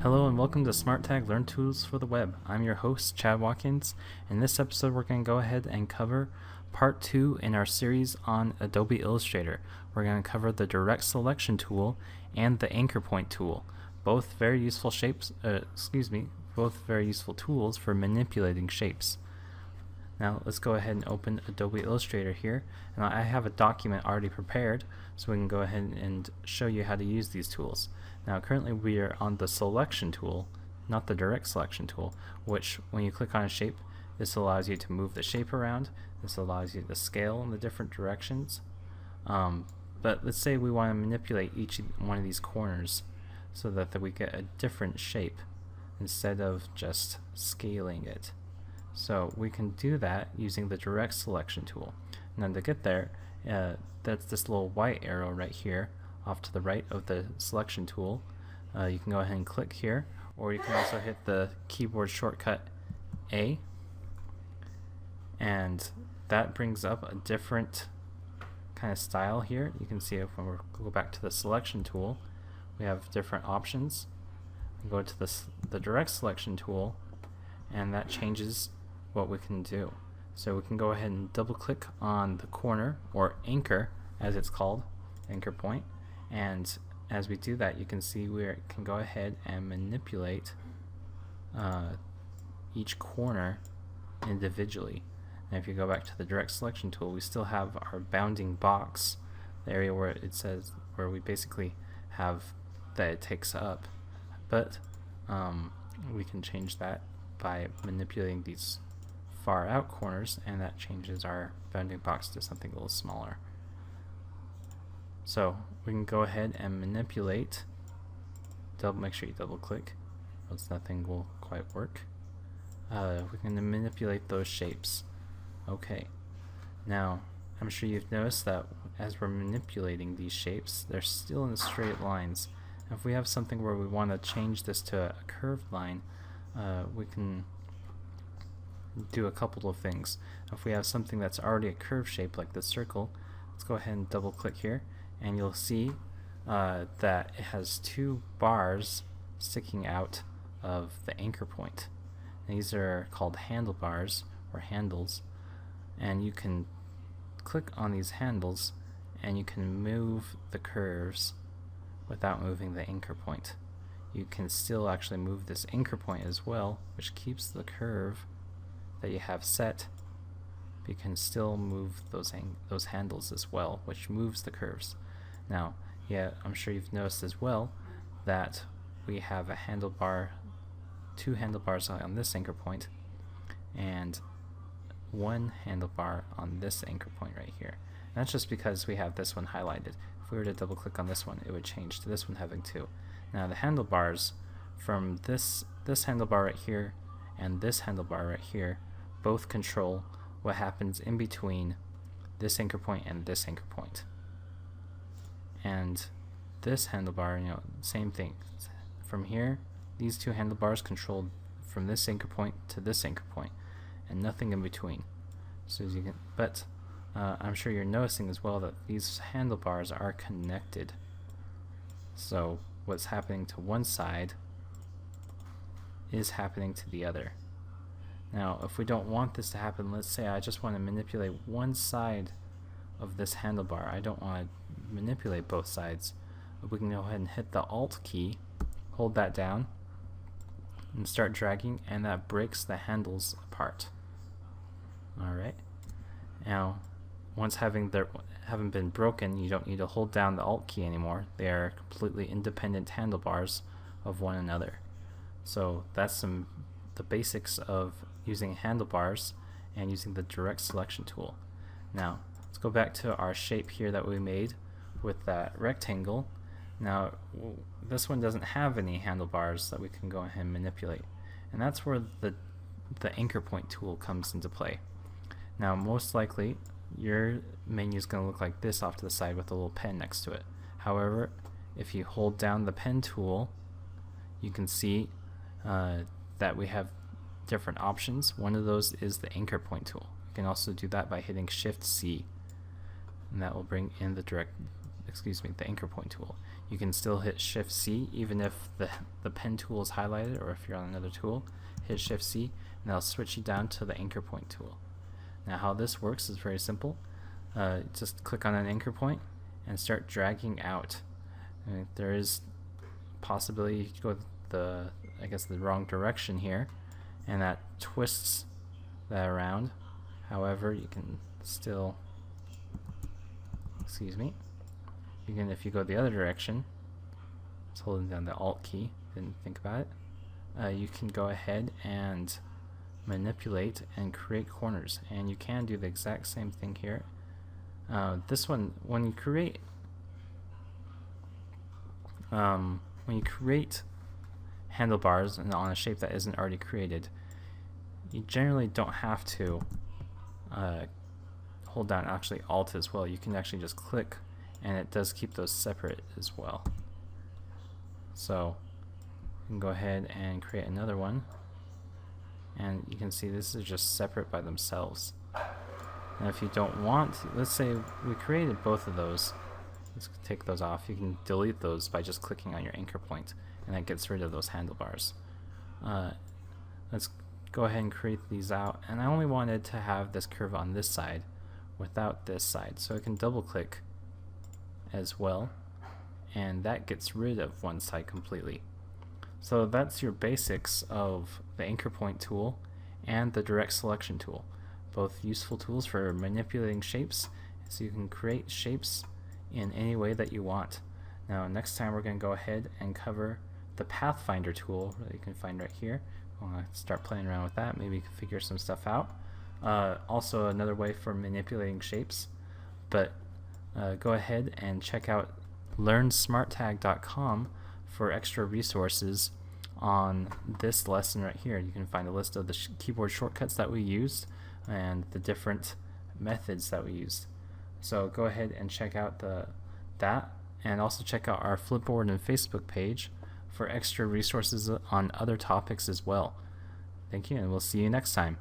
Hello and welcome to smarttag Learn Tools for the Web. I'm your host, Chad Watkins. In this episode, we're going to go ahead and cover part 2 in our series on Adobe Illustrator. We're going to cover the direct selection tool and the anchor point tool. Both very useful both very useful tools for manipulating shapes. Now let's go ahead and open Adobe Illustrator here. And I have a document already prepared, so we can go ahead and show you how to use these tools. Now currently we are on the selection tool, not the direct selection tool, which when you click on a shape, this allows you to move the shape around. This allows you to scale in the different directions. But let's say we want to manipulate each one of these corners so that we get a different shape instead of just scaling it. So we can do that using the direct selection tool. Now to get there, that's this little white arrow right here off to the right of the selection tool. You can go ahead and click here, or you can also hit the keyboard shortcut A, and that brings up a different kind of style here. You can see if when we go back to the selection tool, we have different options. We go to the direct selection tool, and that changes what we can do. So we can go ahead and double click on the corner, or anchor as it's called, anchor point, and as we do that you can see we can go ahead and manipulate each corner individually. And if you go back to the direct selection tool, we still have our bounding box, the area where it says, where we basically have that it takes up, but we can change that by manipulating these far out corners, and that changes our bounding box to something a little smaller. So we can go ahead and manipulate, make sure you double click, else nothing will quite work. We can manipulate those shapes. Okay, now I'm sure you've noticed that as we're manipulating these shapes, they're still in straight lines. And if we have something where we want to change this to a curved line, we can do a couple of things. If we have something that's already a curved shape like this circle, let's go ahead and double click here, and you'll see that it has two bars sticking out of the anchor point. These are called handlebars or handles, and you can click on these handles and you can move the curves without moving the anchor point. You can still actually move this anchor point as well, which keeps the curve that you have set, but you can still move those handles as well, which moves the curves. Now, yeah, I'm sure you've noticed as well that we have a handlebar, two handlebars on this anchor point, and one handlebar on this anchor point right here. And that's just because we have this one highlighted. If we were to double click on this one, it would change to this one having two. Now the handlebars from this handlebar right here and this handlebar right here both control what happens in between this anchor point and this anchor point. And this handlebar, same thing. From here, these two handlebars control from this anchor point to this anchor point, and nothing in between. So as you can, but I'm sure you're noticing as well that these handlebars are connected. So what's happening to one side is happening to the other. Now, if we don't want this to happen, let's say I just want to manipulate one side of this handlebar. I don't want to manipulate both sides. We can go ahead and hit the Alt key, hold that down, and start dragging, and that breaks the handles apart. Alright. Now, once having been broken, you don't need to hold down the Alt key anymore. They are completely independent handlebars of one another. So that's the basics of using handlebars and using the direct selection tool. Now let's go back to our shape here that we made with that rectangle. Now this one doesn't have any handlebars that we can go ahead and manipulate, and that's where the anchor point tool comes into play. Now most likely your menu is going to look like this off to the side with a little pen next to it. However, if you hold down the pen tool, you can see that we have different options. One of those is the anchor point tool. You can also do that by hitting Shift C, and that will bring in the excuse me, the anchor point tool. You can still hit Shift C even if the pen tool is highlighted, or if you're on another tool, hit Shift C and that'll switch you down to the anchor point tool. Now how this works is very simple. Just click on an anchor point and start dragging out. There is possibility you could go the wrong direction here, and that twists that around. However, you can still, excuse me, you can, if you go the other direction, just holding down the Alt key, didn't think about it, you can go ahead and manipulate and create corners, and you can do the exact same thing here. This one, when you create handlebars and on a shape that isn't already created, you generally don't have to hold down actually Alt as well. You can actually just click, and it does keep those separate as well. So you can go ahead and create another one, and you can see this is just separate by themselves. And if you don't want, let's say we created both of those, let's take those off. You can delete those by just clicking on your anchor point, and that gets rid of those handlebars. Let's go ahead and create these out, and I only wanted to have this curve on this side without this side, so I can double click as well, and that gets rid of one side completely. So that's your basics of the anchor point tool and the direct selection tool, both useful tools for manipulating shapes, so you can create shapes in any way that you want. Now next time we're going to go ahead and cover the Pathfinder tool that you can find right here. I'm going to start playing around with that, maybe you can figure some stuff out. Also another way for manipulating shapes, but go ahead and check out learnsmarttag.com for extra resources on this lesson right here. You can find a list of the keyboard shortcuts that we used and the different methods that we used. So go ahead and check out that, and also check out our Flipboard and Facebook page for extra resources on other topics as well. Thank you, and we'll see you next time.